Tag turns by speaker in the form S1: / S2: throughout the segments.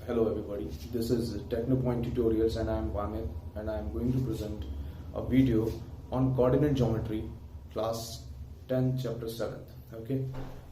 S1: Hello everybody, this is TechnoPoint Tutorials and I am Vamit and I am going to present a video on coordinate geometry class 10 chapter 7th. Okay,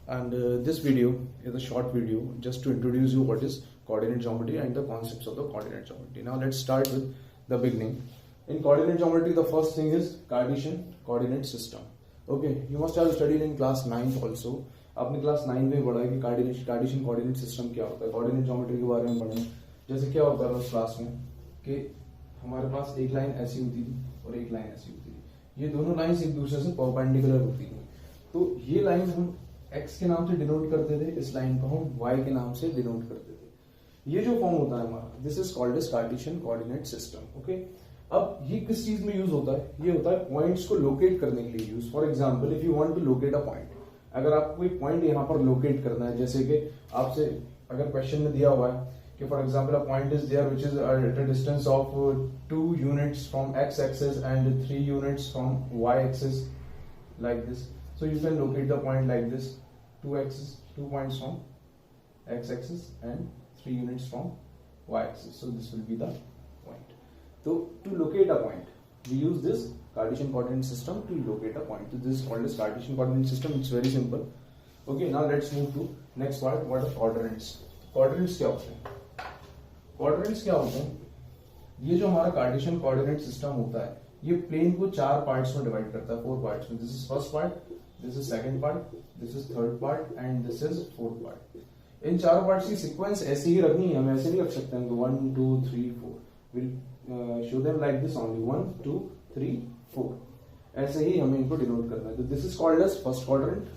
S1: and this video is a short video just to introduce you what is coordinate geometry and the concepts of the coordinate geometry. Now let's start with the beginning. In coordinate geometry the first thing is Cartesian coordinate system. Okay, you must have studied in class 9th also. आपने class 9 में पढ़ा है कि Cartesian coordinate system क्या होता है, coordinate geometry के बारे में पढ़े। जैसे क्या होता है उस क्लास में कि हमारे पास एक लाइन ऐसी होती थी और एक लाइन ऐसी होती थी, ये दोनों लाइंस एक दूसरे से परपेंडिकुलर होती थी। तो ये लाइन हम x के नाम से डिनोट करते थे, इस लाइन को हम y के नाम से डिनोट करते थे। ये जो फॉर्म होता है हमारा, this is called as Cartesian coordinate system. Okay, अब ये किस चीज में यूज होता है? ये होता है पॉइंट्स को लोकेट करने के लिए use. For example, if you want to locate a point, अगर आपको कोई पॉइंट यहाँ पर लोकेट करना है, जैसे कि आपसे अगर क्वेश्चन में दिया हुआ है कि for example a point is there which is at a distance of 2 units from x axis and 3 units from y axis like this, so you can locate the point like this, 2 points from x axis and 3 units from y axis, so this will be the point. तो to locate a point we use this Cartesian coordinate system to locate a point. So this is called as Cartesian coordinate system. It's very simple. Okay, now let's move to next part. What are quadrants? Quadrants क्या होते हैं? Quadrants क्या होते हैं? ये जो हमारा Cartesian coordinate system होता है, ये प्लेन को 4 पार्ट्स में डिवाइड करता है, 4 पार्ट्स में। This is first part, this is second part, this is third part and this is fourth part. In 4 parts की सीक्वेंस ऐसे ही रखनी है, हम ऐसे नहीं रख सकते हैं कि 1 2 3 4। We'll show them like this only, 1 2 3 4, ऐसे ही हमें इनको डिनोट करना है। तो this is called as first quadrant,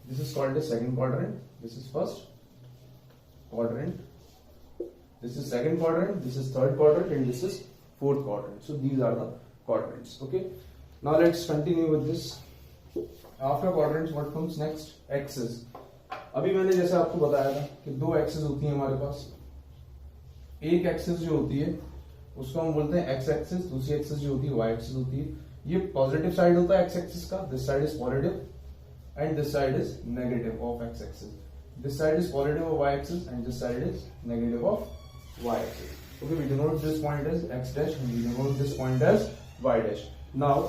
S1: this is called as second quadrant, this is first quadrant, this is second quadrant, this is third quadrant and this is fourth quadrant. So these are the quadrants. Okay, now let's continue with this. After quadrants what comes next? Axis. अभी मैंने जैसे आपको बताया था कि 2 axis होती है हमारे पास। एक एक्सिस जो होती है उसको हम बोलते हैं एक्स एक्सिस, दूसरी एक्सिस जो होती है वाई एक्सिस होती है। ये पॉजिटिव साइड होता है एक्स एक्सिस का, this side is positive and this side is negative of X axis. This side is positive of Y axis and this side is negative of Y axis. Okay, we denote this point as X dash and we denote this point as Y dash. Now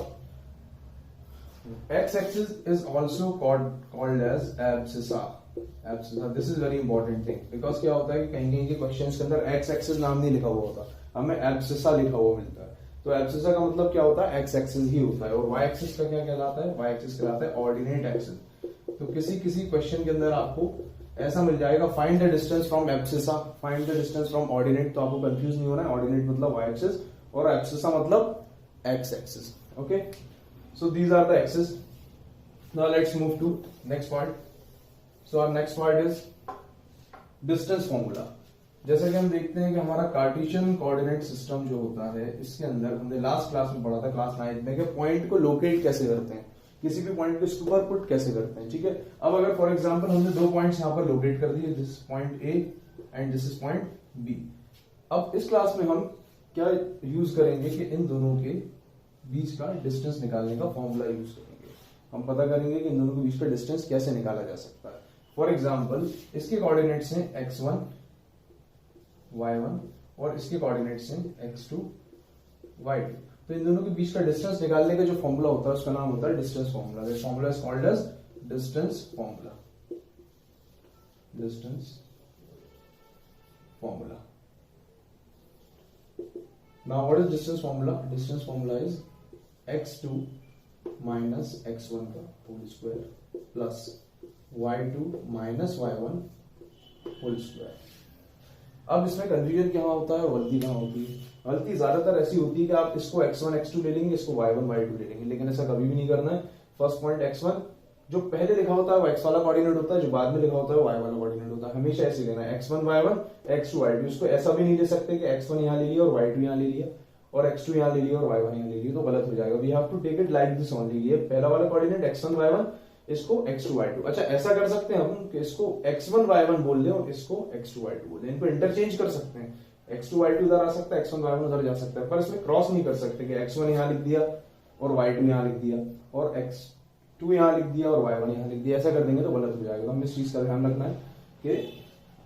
S1: X axis is also called as abscissa. Abscissa, this is very important thing, because क्या होता है कि कहीं कहीं के questions के अंदर x axis नाम नहीं लिखा हुआ होता, हमें एब्सिसा लिखा हुआ मिलता है। तो एब्सिसा का मतलब क्या होता है? एक्स एक्सिस ही होता है। और वाई एक्सिस का क्या कहलाता है? वाई एक्सिस कहलाता है ऑर्डिनेट एक्सिस। तो किसी क्वेश्चन के अंदर आपको ऐसा मिल जाएगा, find the distance from abscissa, find the distance from ordinate. तो आपको कंफ्यूज नहीं होना है, ऑर्डिनेट मतलब वाई एक्सिस और एब्सिसा मतलब X axis. Okay, so these are the axis. Now let's move to next part. So our next part is distance formula. जैसे कि हम देखते हैं कि हमारा कार्टेशियन कोऑर्डिनेट सिस्टम जो होता है, इसके अंदर हमने लास्ट क्लास में पढ़ा था, क्लास 9 में, कि पॉइंट को लोकेट कैसे करते हैं, किसी भी पॉइंट को सुपरपुट कैसे करते हैं। ठीक है, अब अगर फॉर एग्जांपल हमने 2 पॉइंट्स यहां पर लोकेट कर दिए, this point A and this is point B. अब इस क्लास में हम क्या यूज करेंगे कि इन दोनों के बीच का डिस्टेंस निकालने का फॉर्मूला यूज करेंगे। हम पता करेंगे कि इन दोनों के बीच का डिस्टेंस कैसे निकाला जा सकता है। फॉर एग्जाम्पल, इसके कोऑर्डिनेट्स हैं x1 y1 और इसके कोऑर्डिनेट्स हैं x2 y2। तो इन दोनों के बीच का डिस्टेंस निकालने का जो फॉर्मूला होता है उसका नाम होता है distance formula. The formula is called as distance formula. Distance formula. Now what is distance formula? Distance formula is x2 minus x1 का whole square plus y2 minus y1 whole square. अब इसमें confusion क्या होता है, गलती कहाँ होती है? गलती ज्यादातर ऐसी होती है कि आप इसको x1 x2 ले लेंगे, इसको y1 y2 ले लेंगे, लेकिन ऐसा कभी भी नहीं करना है। फर्स्ट पॉइंट x1 जो पहले लिखा होता है वो x वाला कोऑर्डिनेट होता है, जो बाद में लिखा होता है वो y वाला कोऑर्डिनेट होता है। हमेशा ऐसे लेना है, x1 y1 x2 y2। इसको ऐसा भी नहीं ले सकते कि x1 यहाँ ले लिया और y2 यहाँ ले लिया और x2 यहाँ ले लिया और y1 यहाँ ले लिया, तो गलत हो जाएगा। We have to take it like this only. ये पहला वाला कोऑर्डिनेट x1 y1, इसको x2 y2। अच्छा, ऐसा कर सकते हैं हम कि इसको x1 y1 बोल दें और इसको x2 y2 बोल दें, इनको इंटरचेंज कर सकते हैं। x2 y2 इधर आ सकता है, x1 y1 उधर जा सकता है, पर इसमें क्रॉस नहीं कर सकते कि x1 यहां लिख दिया और y2 यहां लिख दिया और x2 यहां लिख दिया और y1 यहां लिख दिया। ऐसा कर देंगे तो गलत हो जाएगा। हमें इस चीज का ध्यान रखना है कि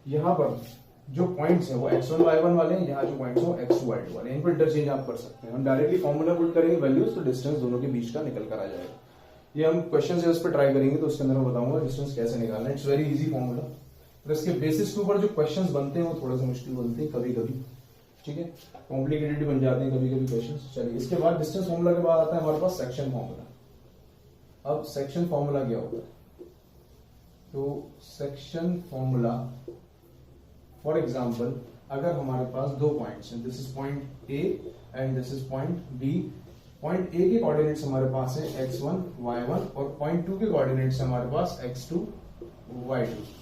S1: यहां पर जो पॉइंट्स है वो x1 y1 वाले हैं, यहाँ जो पॉइंट्स हो x2 y2 वाले, इनको इंटरचेंज आप कर सकते हैं। हम डायरेक्टली फॉर्मूला पुट करेंगे वैल्यूज, तो डिस्टेंस दोनों के बीच का निकल कर आ जाएगा। ये हम क्वेश्चन से उस पर ट्राई करेंगे, तो उसके अंदर मैं बताऊंगा डिस्टेंस कैसे निकालना है। It's very easy formula. तो इसके बेसिस के ऊपर जो क्वेश्चंस बनते हैं वो थोड़ा सा मुश्किल बनते हैं कभी कभी, ठीक है, कॉम्प्लिकेटेड भी बन जाते हैं कभी कभी क्वेश्चंस। चलिए, इसके बाद डिस्टेंस फॉर्मूला के बाद आता है हमारे पास सेक्शन फॉर्मूला। अब सेक्शन फॉर्मूला क्या होता है? तो सेक्शन फॉर्मूला, फॉर एग्जाम्पल अगर हमारे पास दो पॉइंट्स हैं, this is point A and this is point B. Point A के कोऑर्डिनेट्स हमारे पास है x1 y1 और पॉइंट 2 के कोऑर्डिनेट्स हमारे पास x2 y2।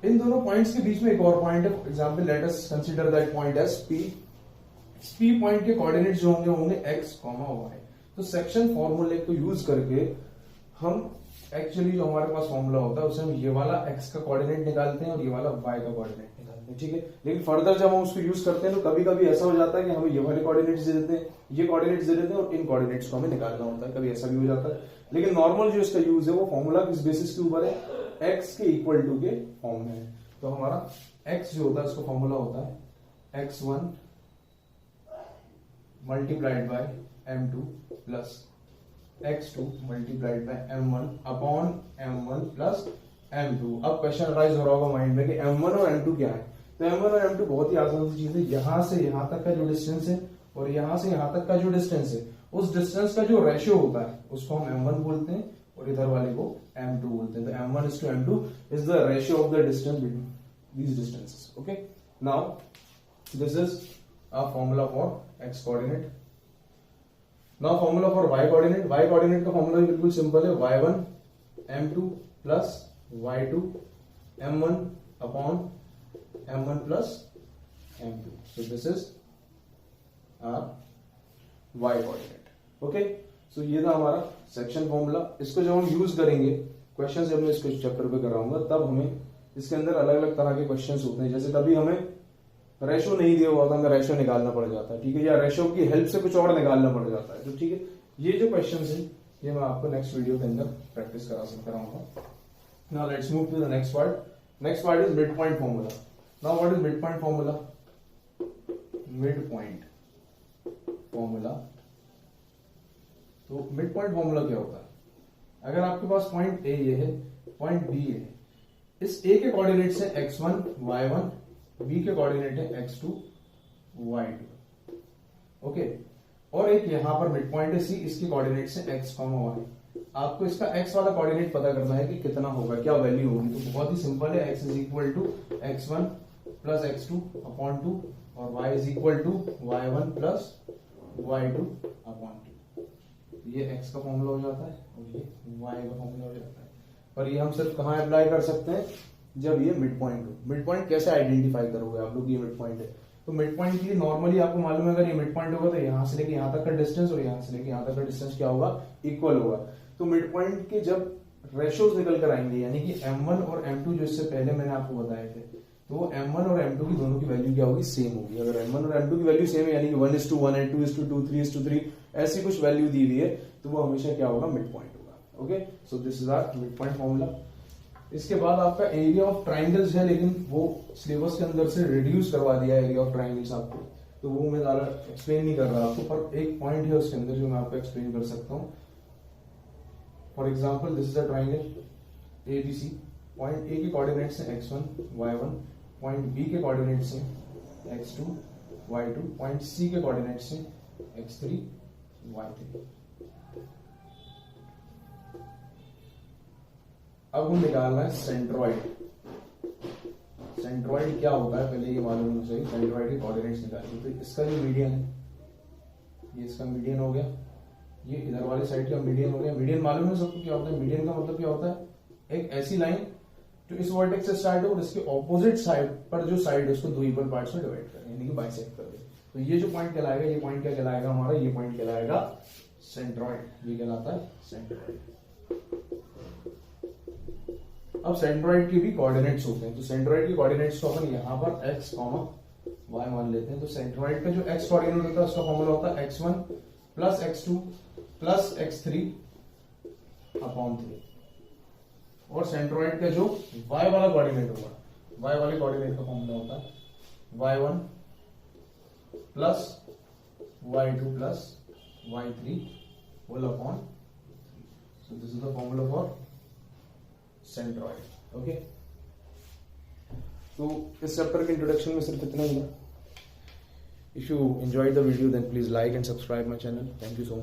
S1: इन दोनों पॉइंट्स के बीच में एक और पॉइंट है, example let us consider that point as p। p point के कोऑर्डिनेट्स जो होंगे x, y। तो सेक्शन फॉर्मूले को यूज करके हम एक्चुअली जो हमारे पास फॉर्मूला होता है उससे हम ये वाला x का कोऑर्डिनेट निकालते हैं और ये वाला y का कोऑर्डिनेट निकालते हैं, ठीक है। लेकिन फर्दर जब हम उसको यूज करते हैं तो कभी कभी ऐसा हो जाता है कि हमें ये वाले कोऑर्डिनेट्स दे देते हैं, ये कोऑर्डिनेट्स दे देते हैं और इन कोऑर्डिनेट्स को हमें निकालना होता है, कभी ऐसा भी हो जाता है। लेकिन नॉर्मल जो इसका यूज है वो फॉर्मूला किस बेसिस के ऊपर है? x के इक्वल टू के फॉर्म में है। तो हमारा x जो होता है उसका फॉर्मूला होता है x1 multiplied by m2 plus x2 multiplied by m1 upon m1 plus m2। अब क्वेश्चन अराइज हो रहा होगा माइंड में कि m1 और m2 क्या है? तो m1 और m2 बहुत ही आसान सी चीज है। यहां से यहां तक का जो डिस्टेंस है और यहां से यहां तक का जो डिस्टेंस है, उस डिस्टेंस का जो रेशियो होता है उसको हम m1 बोलते हैं और इधर वाले को m2 बोलते हैं। तो m1 to m2 is the ratio of the distance between these distances. Okay, now this is a formula for x coordinate. Now formula for y coordinate. y coordinate का फॉर्मूला बिल्कुल सिंपल है, y1 m2 plus y2 m1 upon m1 plus m2। So this is our y coordinate. Okay, so ये था हमारा section formula. इसको जब हम use करेंगे क्वेश्चन, जब मैं इसको चैप्टर पे कराऊंगा तब हमें इसके अंदर अलग अलग तरह के क्वेश्चन होते हैं। जैसे कभी हमें रेशो नहीं दिया हुआ तो हमें रेशो निकालना पड़ जाता है, ठीक है, या रेशो की हेल्प से कुछ और निकालना पड़ जाता है। तो ठीक है, ये जो क्वेश्चंस हैं ये मैं आपको नेक्स्ट वीडियो के अंदर प्रैक्टिस कराऊंगा। Now let's move to the next part. Next part is mid point formula. Now what is mid point formula? Mid point formula, तो मिड पॉइंट फॉर्मूला क्या होता है? अगर आपके पास पॉइंट ए ये है, पॉइंट बी है, इस ए के कोऑर्डिनेट्स है x1 y1, बी के कोऑर्डिनेट है x2 y2। ओके, और एक यहां पर मिड पॉइंट है सी, इसके कोऑर्डिनेट्स है x, y। आपको इसका x वाला कोऑर्डिनेट पता करना है कि कितना होगा, क्या वैल्यू होगी। तो बहुत ही सिंपल है, x is equal to x1 plus x2 upon 2 और y is equal to y1 plus y2 upon 2। ये x का फॉर्मूला हो जाता है और ये y का फॉर्मूला हो जाता है। पर ये हम सिर्फ कहां अप्लाई कर सकते हैं? जब ये मिड पॉइंट हो। मिड पॉइंट कैसे आइडेंटिफाई करोगे आप लोग? ये मिड पॉइंट है, तो मिड पॉइंट के लिए नॉर्मली आपको मालूम है अगर ये मिड पॉइंट होगा तो यहां से लेके यहां तक का डिस्टेंस और यहां से लेके यहां तक का डिस्टेंस क्या होगा? इक्वल होगा। तो मिड पॉइंट के जब रेशियोज निकल कर आएंगे, यानी कि m1 और m2 जो इससे पहले मैंने आपको बताए थे, तो वो m1 और m2 की दोनों की वैल्यू क्या होगी? सेम होगी। अगर m1 और m2 की वैल्यू सेम है, यानी कि 1:1 एंड 2:2 3:3 ऐसी कुछ वैल्यू दी हुई है, तो वो हमेशा क्या होगा? मिड पॉइंट होगा। Okay, so this is our mid point formula. इसके बाद आपका एरिया ऑफ ट्राइंगल्स है, लेकिन वो सिलेबस के अंदर से रिड्यूस करवा दिया एरिया ऑफ ट्राइंगल्स आपको, तो वो मैं ज्यादा एक्सप्लेन नहीं कर रहा आपको, पर एक पॉइंट है उसके अंदर जो मैं आपको एक्सप्लेन कर सकता हूँ। For example this is a triangle ABC. Point A के कोऑर्डिनेट्स हैं x1 y1, पॉइंट बी के कोऑर्डिनेट्स हैं x2 y2, पॉइंट सी के कोऑर्डिनेट्स हैं x3 y3। अब हम निकालना है सेंट्रॉइड। सेंट्रॉइड क्या होता है पहले ये मालूम होना चाहिए। सेंट्रॉइड के कोऑर्डिनेट्स निकालिए। तो इसका जो मीडियन है, ये इसका मीडियन हो गया, ये इधर वाली साइड का मीडियन हो गया। मीडियन मालूम है सबको क्या होता है? मीडियन का मतलब क्या होता है? एक ऐसी लाइन जो इस वर्टेक्स से स्टार्ट हो और इसके ऑपोजिट साइड पर जो साइड है उसको दो इक्वल पार्ट्स में डिवाइड करें, यानी कि बाइसेक्ट कर दे। तो ये जो पॉइंट कहलाएगा, ये पॉइंट क्या कहलाएगा हमारा? ये पॉइंट कहलाएगा सेंट्रॉइड। ये कहलाता है सेंट्रॉइड। अब सेंट्रॉइड के भी कोऑर्डिनेट्स होते हैं, तो सेंट्रॉइड के कोऑर्डिनेट्स को अपन यहां पर x, y मान लेते हैं। तो सेंट्रॉइड का जो x कोऑर्डिनेट होता है उसका फॉर्मूला होता है x1 plus x2 plus x3 upon 3। और सेंट्रॉइड का जो y वाला कोऑर्डिनेट होगा, y वाले कोऑर्डिनेट का फॉर्मूला होता है y1 plus y2 plus y3 whole upon 3. So this is the formula for centroid. Okay. तो इस चैप्टर के इंट्रोडक्शन में सिर्फ इतना ही है. If you enjoyed the video, then please like and subscribe my channel. Thank you so much.